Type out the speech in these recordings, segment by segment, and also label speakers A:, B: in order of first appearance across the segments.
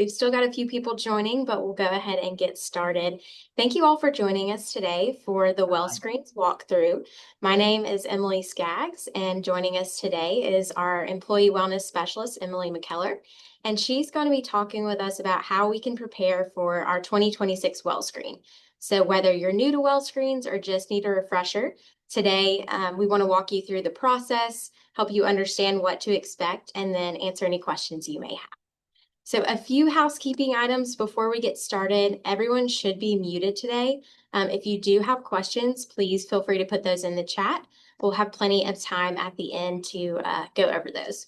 A: we've still got a few people joining, but we'll go ahead and get started. Thank you all for joining us today for the Wellscreens walkthrough. My name is Emily Skaggs, and joining us today is our Employee Wellness Specialist, Emily McKellar, and she's going to be talking with us about how we can prepare for our 2026 Wellscreen. So whether you're new to Wellscreens or just need a refresher, today we want to walk you through the process, help you understand what to expect, and then answer any questions you may have. So a few housekeeping items before we get started. Everyone should be muted today. If you do have questions, please feel free to put those in the chat. We'll have plenty of time at the end to go over those.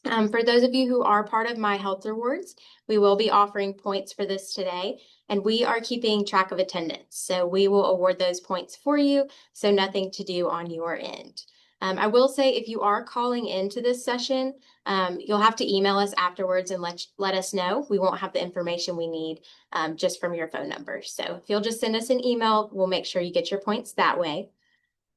A: For those of you who are part of My Health Rewards, we will be offering points for this today, and we are keeping track of attendance. So we will award those points for you, so nothing to do on your end. I will say if you are calling into this session, you'll have to email us afterwards and let us know. We won't have the information we need just from your phone number. So if you'll just send us an email, we'll make sure you get your points that way.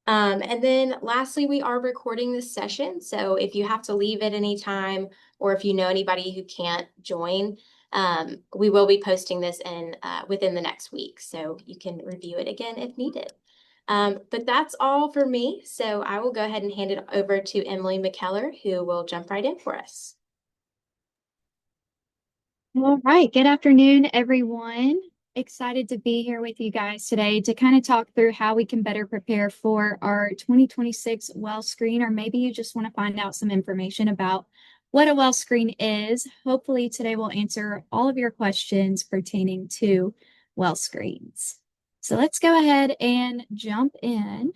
A: And then lastly, we are recording this session. So if you have to leave at any time, or if you know anybody who can't join, we will be posting this in within the next week. So you can review it again if needed. But that's all for me. So I will go ahead and hand it over to Emily McKellar, who will jump right in for us.
B: All right. Good afternoon, everyone. Excited to be here with you guys today to kind of talk through how we can better prepare for our 2026 Wellscreen, or maybe you just want to find out some information about what a Wellscreen is. Hopefully today we'll answer all of your questions pertaining to Wellscreens. So let's go ahead and jump in.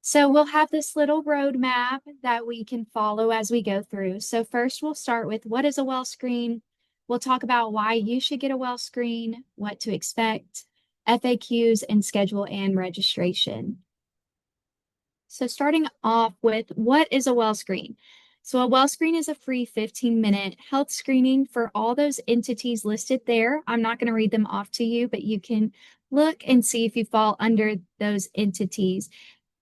B: So we'll have this little roadmap that we can follow as we go through. So first we'll start with what is a Wellscreen. We'll talk about why you should get a Wellscreen, what to expect, FAQs, and schedule and registration. So starting off with what is a Wellscreen? So a Wellscreen is a free 15-minute health screening for all those entities listed there. I'm not going to read them off to you, but you can look and see if you fall under those entities.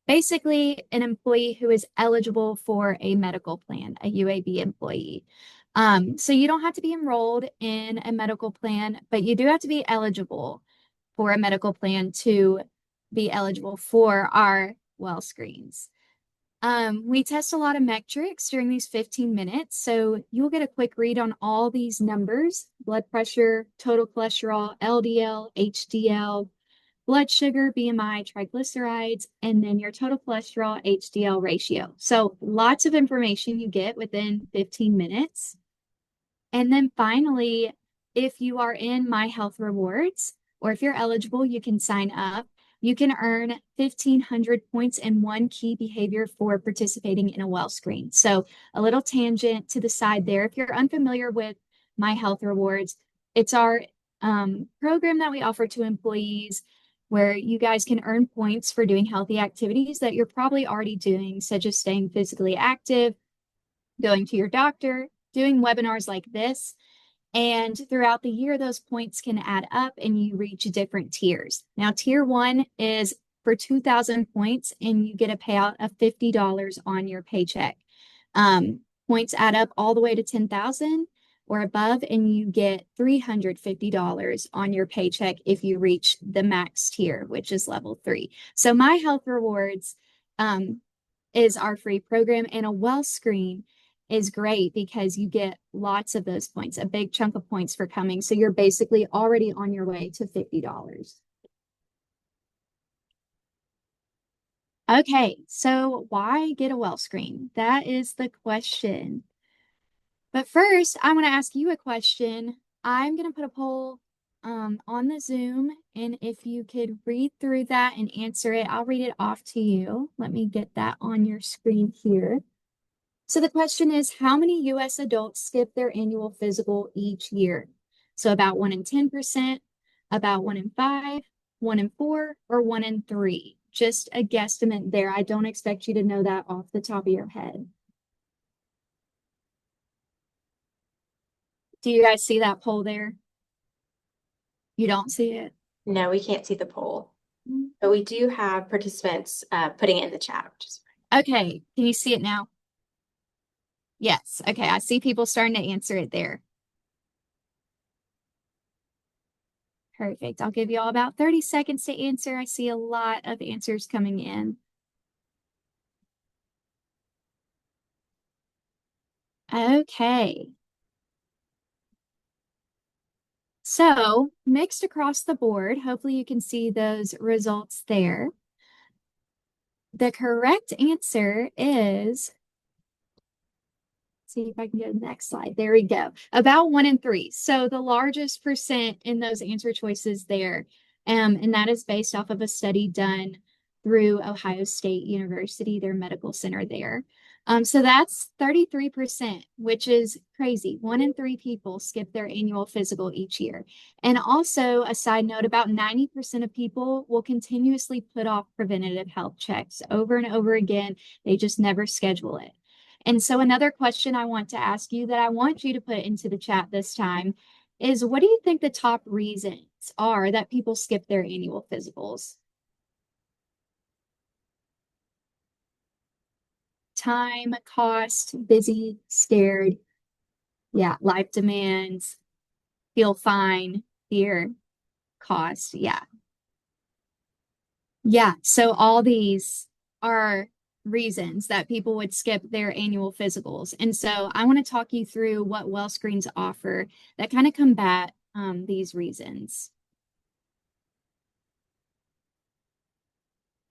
B: Basically, an employee who is eligible for a medical plan, a UAB employee. So you don't have to be enrolled in a medical plan, but you do have to be eligible for a medical plan to be eligible for our Wellscreens. We test a lot of metrics during these 15 minutes, so you'll get a quick read on all these numbers: blood pressure, total cholesterol, LDL, HDL, blood sugar, BMI, triglycerides, and then your total cholesterol HDL ratio. So lots of information you get within 15 minutes. And then finally, if you are in My Health Rewards, or if you're eligible, you can sign up. You can earn 1,500 points in one key behavior for participating in a Wellscreen. So a little tangent to the side there. If you're unfamiliar with My Health Rewards, it's our program that we offer to employees where you guys can earn points for doing healthy activities that you're probably already doing, such as staying physically active, going to your doctor, doing webinars like this. And throughout the year, those points can add up and you reach different tiers. Now, tier 1 is for 2,000 points and you get a payout of $50 on your paycheck. Points add up all the way to 10,000 or above, and you get $350 on your paycheck if you reach the max tier, which is level 3. So My Health Rewards is our free program, and a Wellscreen is great because you get lots of those points, a big chunk of points for coming. So you're basically already on your way to $50. Okay, so why get a Wellscreen? That is the question. But first, I want to ask you a question. I'm going to put a poll on the Zoom, and if you could read through that and answer it, I'll read it off to you. Let me get that on your screen here. So the question is, how many U.S. adults skip their annual physical each year? So about 1 in 10%, about 1 in 5, 1 in 4, or 1 in 3. Just a guesstimate there. I don't expect you to know that off the top of your head. Do you guys see that poll there? You don't see it?
A: No, we can't see the poll, but we do have participants putting it in the chat.
B: Okay, can you see it now? Yes. Okay, I see people starting to answer it there. Perfect. I'll give you all about 30 seconds to answer. I see a lot of answers coming in. Okay. So mixed across the board. Hopefully you can see those results there. The correct answer is, see if I can go to the next slide. There we go. About 1 in 3. So the largest percent in those answer choices there. And that is based off of a study done through Ohio State University, their medical center there. So that's 33%, which is crazy. 1 in 3 people skip their annual physical each year. And also, a side note, about 90% of people will continuously put off preventative health checks over and over again. They just never schedule it. And so, another question I want to ask you that I want you to put into the chat this time is, what do you think the top reasons are that people skip their annual physicals? Time, cost, busy, scared. Yeah, life demands, feel fine, fear, cost. Yeah. Yeah. So all these are reasons that people would skip their annual physicals. And so I want to talk you through what Wellscreens offer that kind of combat these reasons.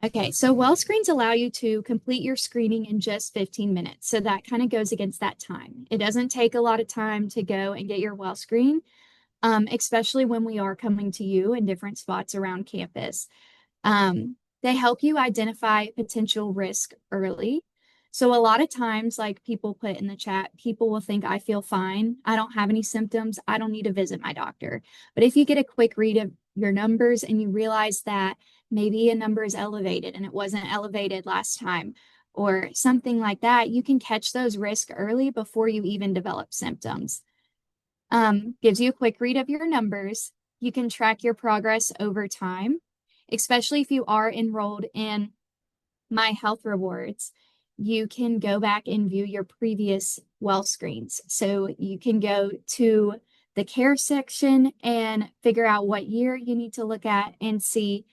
B: Okay, so Wellscreens allow you to complete your screening in just 15 minutes. So that kind of goes against that time. It doesn't take a lot of time to go and get your Wellscreen, especially when we are coming to you in different spots around campus. They help you identify potential risk early. So a lot of times, like people put in the chat, people will think, I feel fine. I don't have any symptoms. I don't need to visit my doctor. But if you get a quick read of your numbers and you realize that maybe a number is elevated and it wasn't elevated last time, or something like that, you can catch those risks early before you even develop symptoms. Gives you a quick read of your numbers. You can track your progress over time, especially if you are enrolled in My Health Rewards. You can go back and view your previous Wellscreens. So you can go to the care section and figure out what year you need to look at and see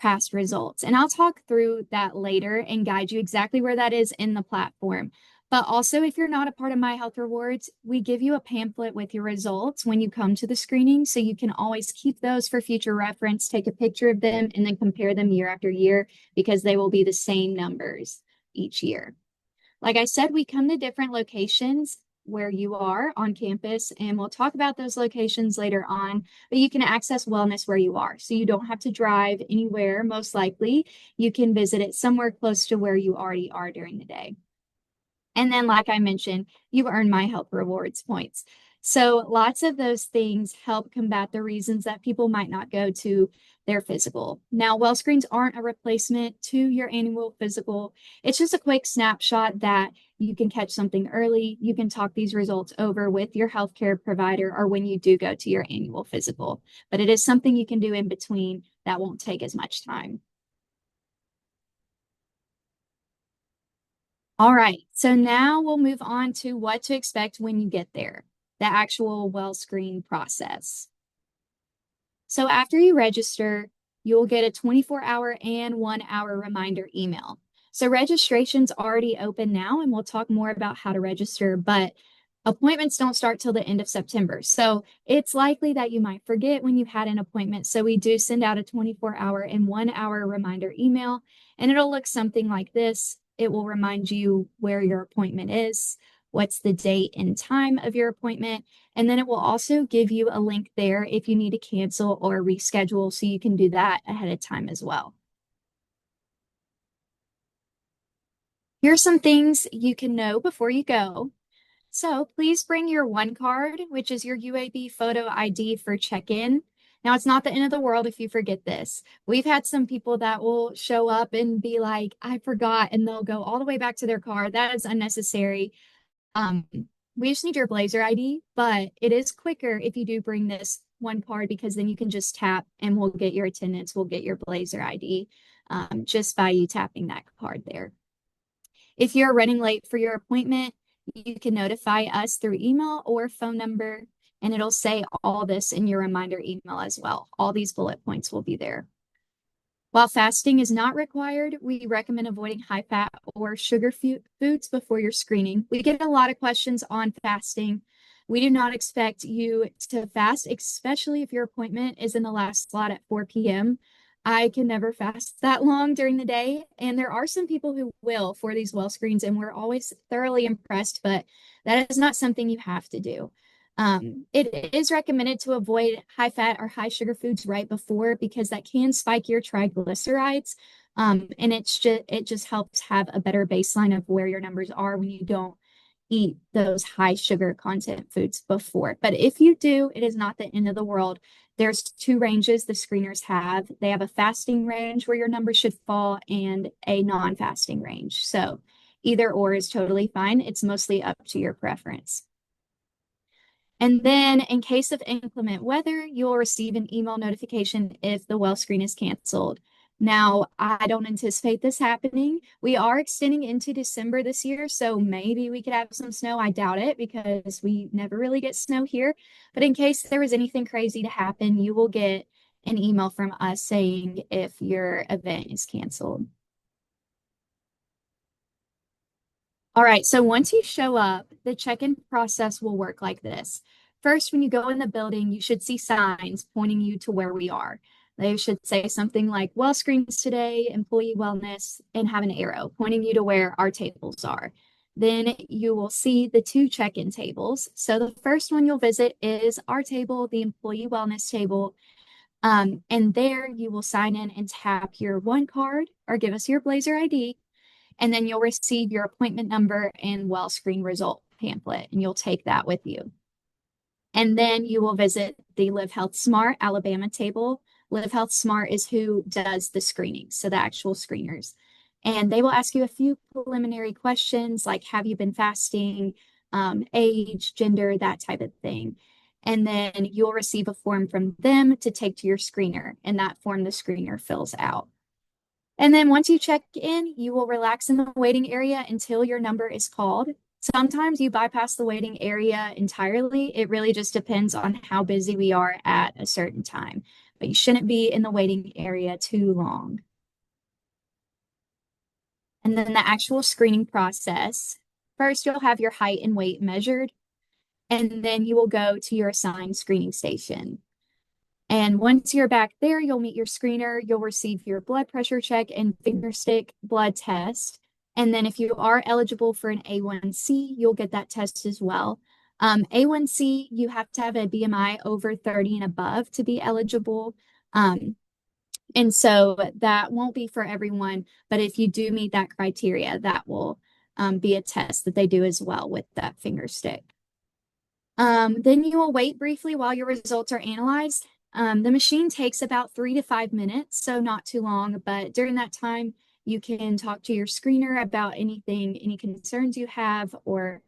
B: past results. And I'll talk through that later and guide you exactly where that is in the platform. But also, if you're not a part of My Health Rewards, we give you a pamphlet with your results when you come to the screening. So you can always keep those for future reference, take a picture of them, and then compare them year after year because they will be the same numbers each year. Like I said, we come to different locations where you are on campus, and we'll talk about those locations later on, but you can access wellness where you are. So you don't have to drive anywhere, most likely. You can visit it somewhere close to where you already are during the day. And then, like I mentioned, you earn My Health Rewards points. So lots of those things help combat the reasons that people might not go to their physical. Now, Wellscreens aren't a replacement to your annual physical. It's just a quick snapshot that you can catch something early. You can talk these results over with your healthcare provider or when you do go to your annual physical. But it is something you can do in between that won't take as much time. All right, so now we'll move on to what to expect when you get there, the actual Wellscreen process. So after you register, you'll get a 24-hour and 1 hour reminder email. So registration's already open now, and we'll talk more about how to register, but appointments don't start till the end of September. So it's likely that you might forget when you've had an appointment. So we do send out a 24-hour and 1 hour reminder email, and it'll look something like this. It will remind you where your appointment is, what's the date and time of your appointment, and then it will also give you a link there if you need to cancel or reschedule, so you can do that ahead of time as well. Here are some things you can know before you go. So please bring your one card, which is your UAB photo ID for check-in. Now, it's not the end of the world if you forget this. We've had some people that will show up and be like, I forgot, and they'll go all the way back to their car. That is unnecessary. Um, we just need your Blazer ID, but it is quicker if you do bring this one card because then you can just tap and we'll get your attendance, we'll get your Blazer ID just by you tapping that card there. If you're running late for your appointment, you can notify us through email or phone number. and it'll say all this in your reminder email as well. All these bullet points will be there. While fasting is not required, we recommend avoiding high fat or sugar foods before your screening. We get a lot of questions on fasting. We do not expect you to fast, especially if your appointment is in the last slot at 4 p.m. I can never fast that long during the day. And there are some people who will for these Wellscreens, and we're always thoroughly impressed, but that is not something you have to do. It is recommended to avoid high fat or high sugar foods right before because that can spike your triglycerides. And it just helps have a better baseline of where your numbers are when you don't eat those high sugar content foods before. But if you do, it is not the end of the world. There's two ranges the screeners have. They have a fasting range where your numbers should fall and a non-fasting range. So either or is totally fine. It's mostly up to your preference. And then, in case of inclement weather, you'll receive an email notification if the well screen is canceled. Now, I don't anticipate this happening. We are extending into December this year, so maybe we could have some snow. I doubt it because we never really get snow here. But in case there was anything crazy to happen, you will get an email from us saying if your event is canceled. All right, so once you show up, the check-in process will work like this. First, when you go in the building, you should see signs pointing you to where we are. They should say something like well screens today, employee wellness, and have an arrow pointing you to where our tables are. Then you will see the two check-in tables. So the first one you'll visit is our table, the employee wellness table. And there you will sign in and tap your one card or give us your Blazer ID, and then you'll receive your appointment number and Wellscreen result pamphlet, and you'll take that with you. And then you will visit the Live Health Smart Alabama table. Live Health Smart is who does the screening, so the actual screeners. And they will ask you a few preliminary questions like, have you been fasting, age, gender, that type of thing. And then you'll receive a form from them to take to your screener, and that form the screener fills out. And then once you check in, you will relax in the waiting area until your number is called. Sometimes you bypass the waiting area entirely. It really just depends on how busy we are at a certain time, but you shouldn't be in the waiting area too long. And then the actual screening process. First, you'll have your height and weight measured, and then you will go to your assigned screening station. And once you're back there, you'll meet your screener, you'll receive your blood pressure check and finger stick blood test. And then if you are eligible for an A1C, you'll get that test as well. A1C, you have to have a BMI over 30 and above to be eligible. And so that won't be for everyone, but if you do meet that criteria, that will be a test that they do as well with that finger stick. Then you will wait briefly while your results are analyzed. The machine takes about 3 to 5 minutes, so not too long, but during that time, you can talk to your screener about anything, any concerns you have, or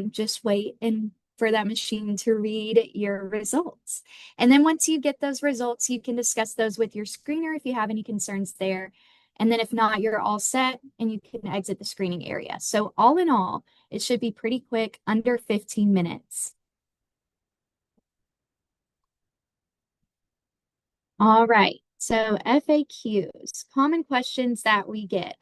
B: just wait and for that machine to read your results. And then once you get those results, you can discuss those with your screener if you have any concerns there. And then if not, you're all set and you can exit the screening area. So all in all, it should be pretty quick, under 15 minutes. All right. So FAQs, common questions that we get.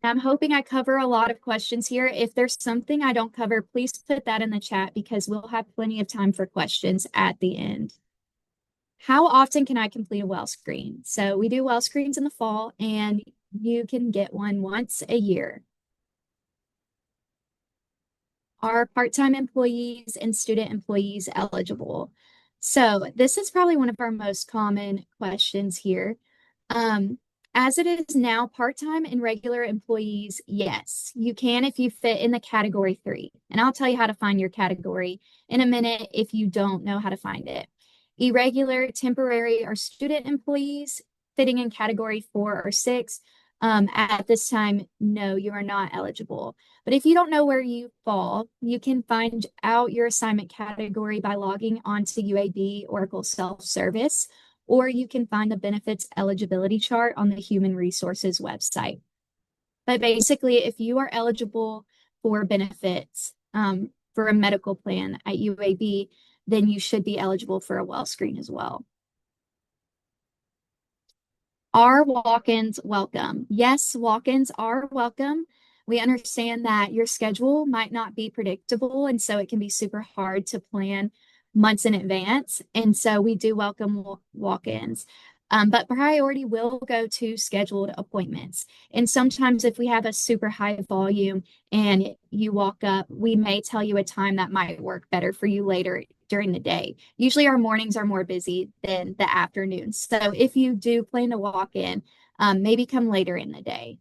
B: I'm hoping I cover a lot of questions here. If there's something I don't cover, please put that in the chat because we'll have plenty of time for questions at the end. How often can I complete a well screen? So we do well screens in the fall and you can get one once a year. Are part-time employees and student employees eligible? So this is probably one of our most common questions here. As it is now, part-time and regular employees, yes, you can if you fit in the category 3. And I'll tell you how to find your category in a minute if you don't know how to find it. Irregular, temporary, or student employees fitting in category 4 or 6. At this time, no, you are not eligible. But if you don't know where you fall, you can find out your assignment category by logging onto UAB Oracle Self-Service, or you can find the benefits eligibility chart on the Human Resources website. But basically, if you are eligible for benefits, for a medical plan at UAB, then you should be eligible for a Wellscreen as well. Are walk-ins welcome? Yes, walk-ins are welcome. We understand that your schedule might not be predictable, and so it can be super hard to plan months in advance. And so we do welcome walk-ins. But priority will go to scheduled appointments. And sometimes, if we have a super high volume and you walk up, we may tell you a time that might work better for you later during the day. Usually, our mornings are more busy than the afternoons. So, if you do plan to walk in, maybe come later in the day.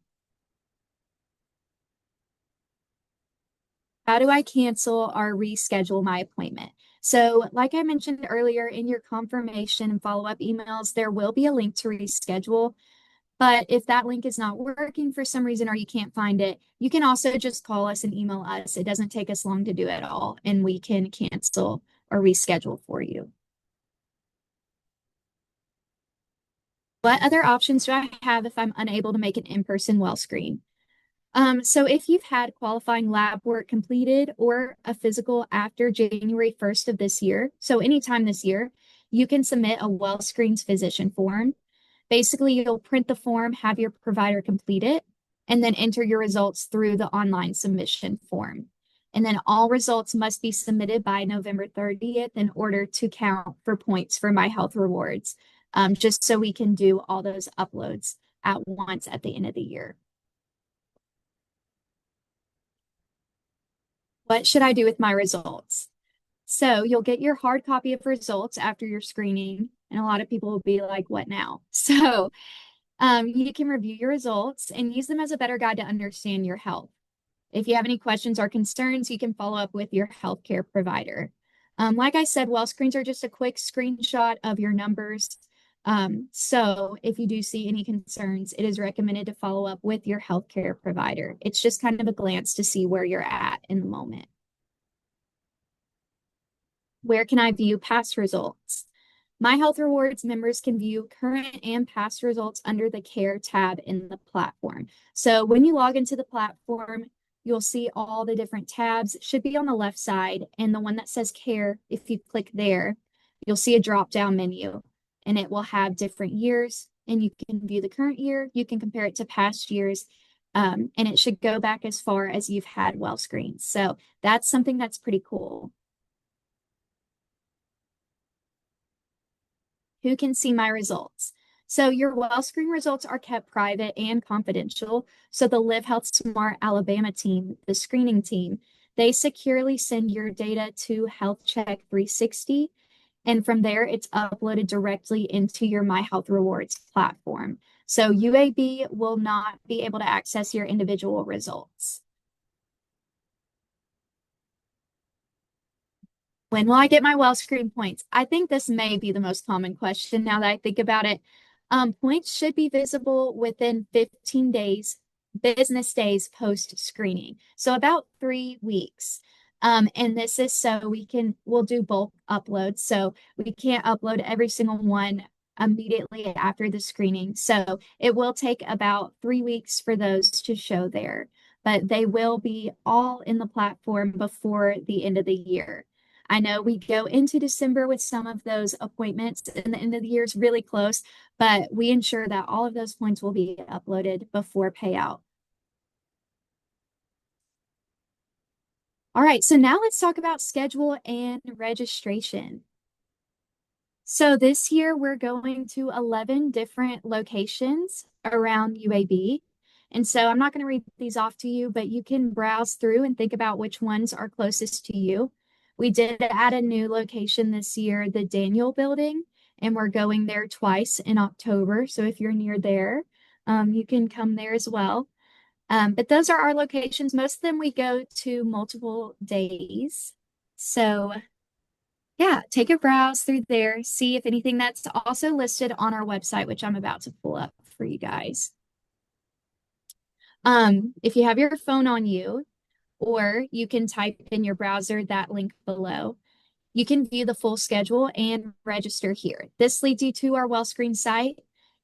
B: How do I cancel or reschedule my appointment? So, like I mentioned earlier in your confirmation and follow up emails, there will be a link to reschedule. But if that link is not working for some reason or you can't find it, you can also just call us and email us. It doesn't take us long to do it all, and we can cancel or reschedule for you. What other options do I have if I'm unable to make an in-person well screen? So if you've had qualifying lab work completed or a physical after January 1st of this year, so anytime this year, you can submit a Wellscreens physician form. Basically, you'll print the form, have your provider complete it, and then enter your results through the online submission form. And then all results must be submitted by November 30th in order to count for points for My Health Rewards, just so we can do all those uploads at once at the end of the year. What should I do with my results? So you'll get your hard copy of results after your screening, and a lot of people will be like, what now? So you can review your results and use them as a better guide to understand your health. If you have any questions or concerns, you can follow up with your healthcare provider. Like I said, well screens are just a quick screenshot of your numbers. So if you do see any concerns, it is recommended to follow up with your healthcare provider. It's just kind of a glance to see where you're at in the moment. Where can I view past results? My Health Rewards members can view current and past results under the Care tab in the platform. So when you log into the platform, you'll see all the different tabs. It should be on the left side. And the one that says Care, if you click there, you'll see a drop-down menu and it will have different years. And you can view the current year. You can compare it to past years. And it should go back as far as you've had well screens. So that's something that's pretty cool. Who can see my results? So your Wellscreen results are kept private and confidential. So the Live Health Smart Alabama team, the screening team, they securely send your data to Health Check 360. And from there, it's uploaded directly into your My Health Rewards platform. So UAB will not be able to access your individual results. When will I get my Wellscreen points? I think this may be the most common question now that I think about it. Points should be visible within 15 days, business days post screening. So about 3 weeks. And this is so we'll do bulk uploads. So we can't upload every single one immediately after the screening. So it will take about 3 weeks for those to show there, but they will be all in the platform before the end of the year. I know we go into December with some of those appointments, and the end of the year is really close, but we ensure that all of those points will be uploaded before payout. All right, so now let's talk about schedule and registration. So this year we're going to 11 different locations around UAB. And so I'm not going to read these off to you, but you can browse through and think about which ones are closest to you. We did add a new location this year, the Daniel Building, and we're going there twice in October. So if you're near there, you can come there as well. But those are our locations. Most of them we go to multiple days. So yeah, take a browse through there, see if anything that's also listed on our website, which I'm about to pull up for you guys. If you have your phone on you, or you can type in your browser that link below. You can view the full schedule and register here. This leads you to our Wellscreen site.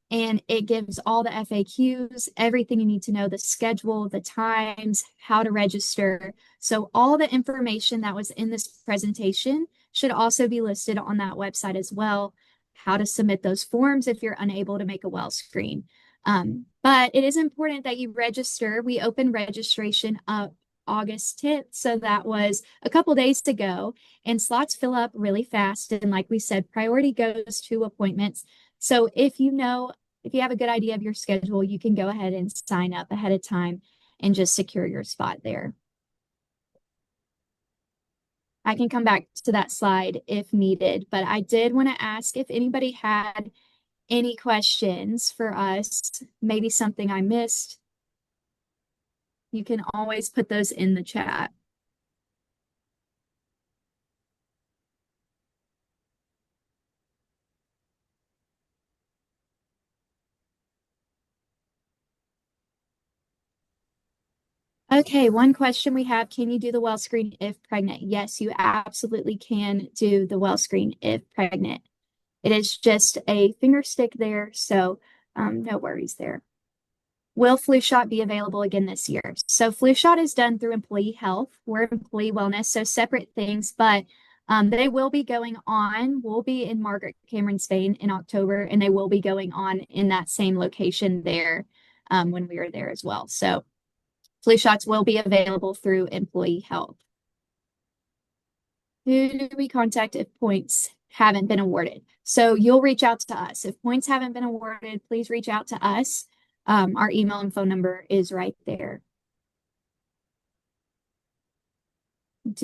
B: and it gives all the FAQs, everything you need to know, the schedule, the times, how to register. So all the information that was in this presentation should also be listed on that website as well. How to submit those forms if you're unable to make a well screen. But it is important that you register. We opened registration up August 10th, so that was a couple days to go, and slots fill up really fast. And like we said, priority goes to appointments. So if you have a good idea of your schedule, you can go ahead and sign up ahead of time and just secure your spot there. I can come back to that slide if needed, but I did want to ask if anybody had any questions for us, maybe something I missed. You can always put those in the chat. Okay, one question we have, can you do the well screen if pregnant? Yes, you absolutely can do the well screen if pregnant. It is just a finger stick there, so no worries there. Will flu shot be available again this year? So flu shot is done through employee health. We're employee wellness, so separate things, but they will be going on. We'll be in Margaret Cameron, Spain in October, and they will be going on in that same location there when we are there as well. So flu shots will be available through employee health. Who do we contact if points haven't been awarded? So you'll reach out to us. If points haven't been awarded, please reach out to us. Our email and phone number is right there.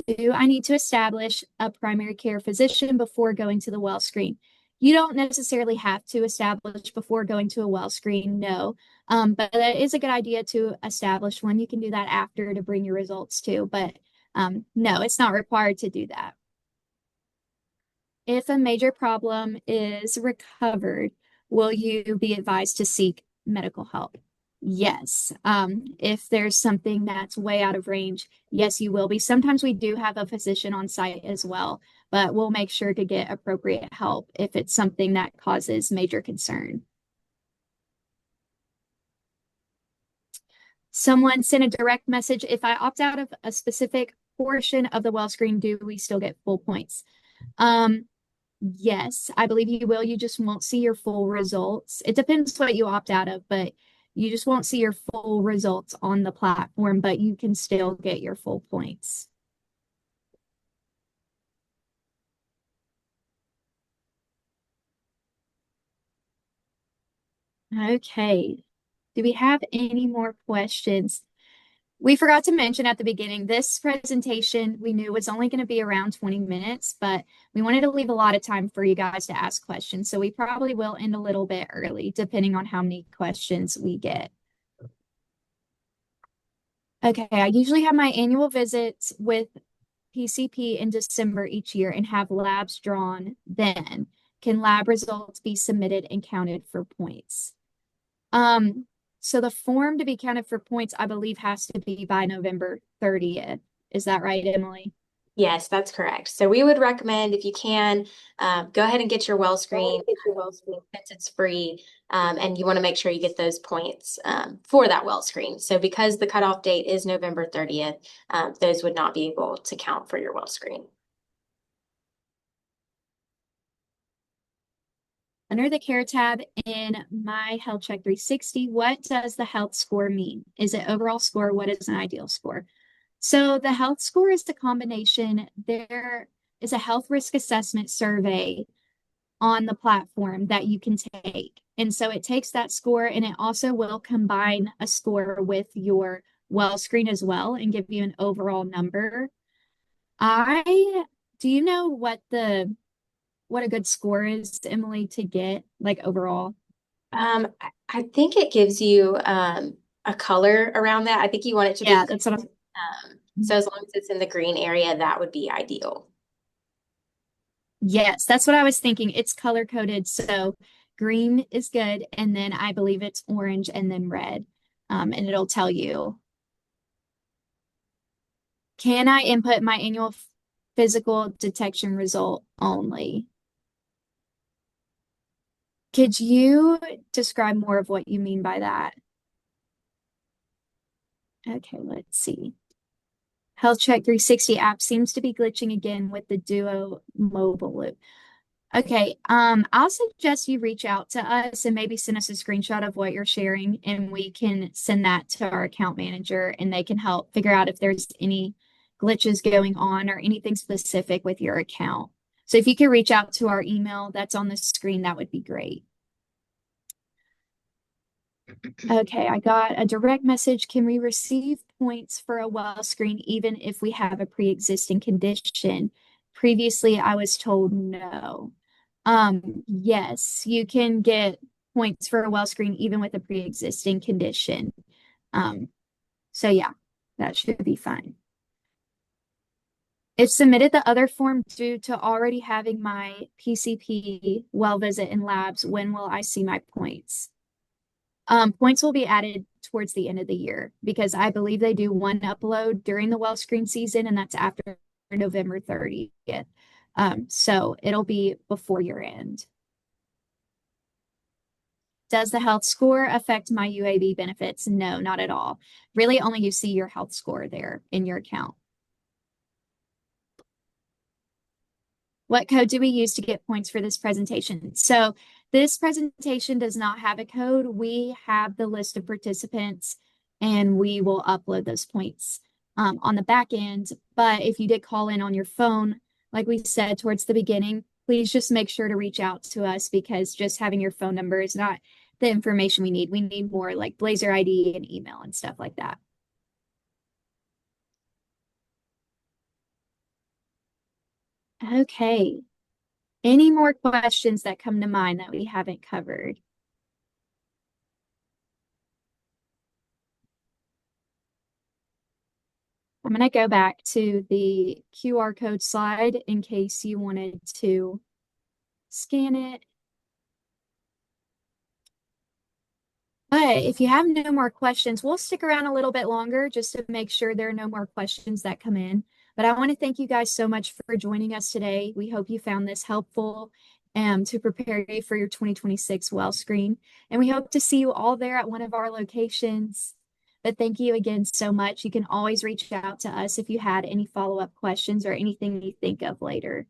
B: Do I need to establish a primary care physician before going to the well screen? You don't necessarily have to establish before going to a well screen, no. But that is a good idea to establish one. You can do that after to bring your results to, but no, it's not required to do that. If a major problem is recovered, will you be advised to seek medical help? Yes. If there's something that's way out of range, yes, you will be. Sometimes we do have a physician on site as well, but we'll make sure to get appropriate help if it's something that causes major concern. Someone sent a direct message. If I opt out of a specific portion of the well screen, do we still get full points? Yes, I believe you will. You just won't see your full results. It depends what you opt out of, but you just won't see your full results on the platform, but you can still get your full points. Okay. Do we have any more questions? We forgot to mention at the beginning, this presentation we knew was only going to be around 20 minutes, but we wanted to leave a lot of time for you guys to ask questions. So we probably will end a little bit early, depending on how many questions we get. Okay, I usually have my annual visits with PCP in December each year and have labs drawn then. Can lab results be submitted and counted for points? Um, so the form to be counted for points, I believe, has to be by November 30th. Is that right, Emily?
A: Yes, that's correct. So we would recommend if you can, go ahead and get your well screen since it's free, and you want to make sure you get those points for that well screen. So because the cutoff date is November 30th, those would not be able to count for your well screen.
B: Under the care tab in My Health Check 360, what does the health score mean? Is it overall score? What is an ideal score? So the health score is the combination. There is a health risk assessment survey on the platform that you can take. And so it takes that score and it also will combine a score with your well screen as well and give you an overall number. I do you know what a good score is, Emily, to get like overall?
A: I think it gives you a color around that. I think you want it to be
B: Yeah, that's what
A: so as long as it's in the green area, that would be ideal.
B: yes, that's what I was thinking. It's color coded, so green is good, and then I believe it's orange and then red. And it'll tell you, can I input my annual physical detection result only? Could you describe more of what you mean by that? Okay, let's see. Health Check 360 app seems to be glitching again with the Duo mobile loop. Okay, I'll suggest you reach out to us and maybe send us a screenshot of what you're sharing, and we can send that to our account manager and they can help figure out if there's any glitches going on or anything specific with your account. So if you could reach out to our email that's on the screen, that would be great. Okay, I got a direct message. Can we receive points for a well screen even if we have a pre-existing condition? Previously, I was told no. Yes, you can get points for a well screen even with a pre-existing condition. Um, so yeah, that should be fine. If submitted the other form due to already having my PCP well visit and labs, when will I see my points? Points will be added towards the end of the year because I believe they do one upload during the Wellscreen season, and that's after November 30th. So it'll be before year end. Does the health score affect my UAB benefits? No, not at all. Really, only you see your health score there in your account. What code do we use to get points for this presentation? So this presentation does not have a code. We have the list of participants and we will upload those points on the back end. But if you did call in on your phone, like we said towards the beginning, please just make sure to reach out to us because just having your phone number is not the information we need. We need more like Blazer ID and email and stuff like that. Okay. Any more questions that come to mind that we haven't covered? I'm going to go back to the QR code slide in case you wanted to scan it. But if you have no more questions, we'll stick around a little bit longer just to make sure there are no more questions that come in. But I want to thank you guys so much for joining us today. We hope you found this helpful to prepare you for your 2026 well screen. And we hope to see you all there at one of our locations. But thank you again so much. You can always reach out to us if you had any follow-up questions or anything you think of later.